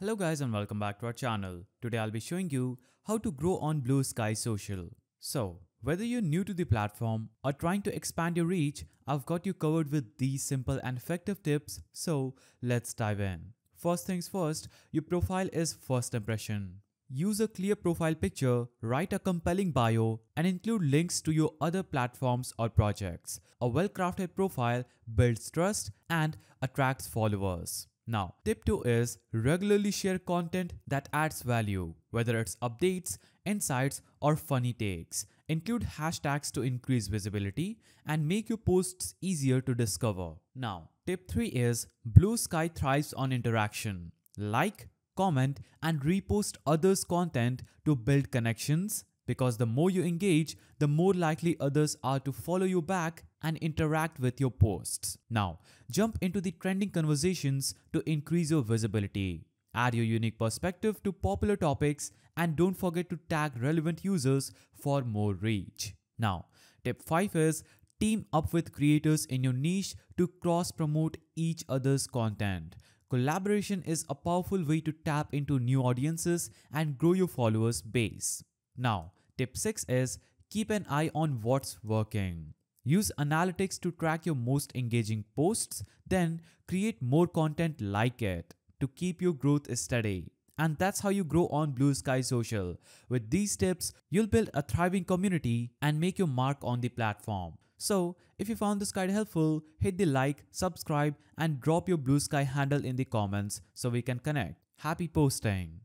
Hello guys and welcome back to our channel. Today I'll be showing you how to grow on Bluesky Social. So, whether you're new to the platform or trying to expand your reach, I've got you covered with these simple and effective tips, so let's dive in. First things first, your profile is first impression. Use a clear profile picture, write a compelling bio, and include links to your other platforms or projects. A well-crafted profile builds trust and attracts followers. Now, tip 2 is regularly share content that adds value, whether it's updates, insights, or funny takes. Include hashtags to increase visibility and make your posts easier to discover. Now, tip 3 is Bluesky thrives on interaction. Like, comment, and repost others' content to build connections, because the more you engage, the more likely others are to follow you back and interact with your posts. Now, jump into the trending conversations to increase your visibility. Add your unique perspective to popular topics and don't forget to tag relevant users for more reach. Now, tip 5 is team up with creators in your niche to cross-promote each other's content. Collaboration is a powerful way to tap into new audiences and grow your followers base. Now, tip 6 is keep an eye on what's working. Use analytics to track your most engaging posts, then create more content like it to keep your growth steady. And that's how you grow on Bluesky Social. With these tips, you'll build a thriving community and make your mark on the platform. So, if you found this guide helpful, hit the like, subscribe, and drop your Bluesky handle in the comments so we can connect. Happy posting!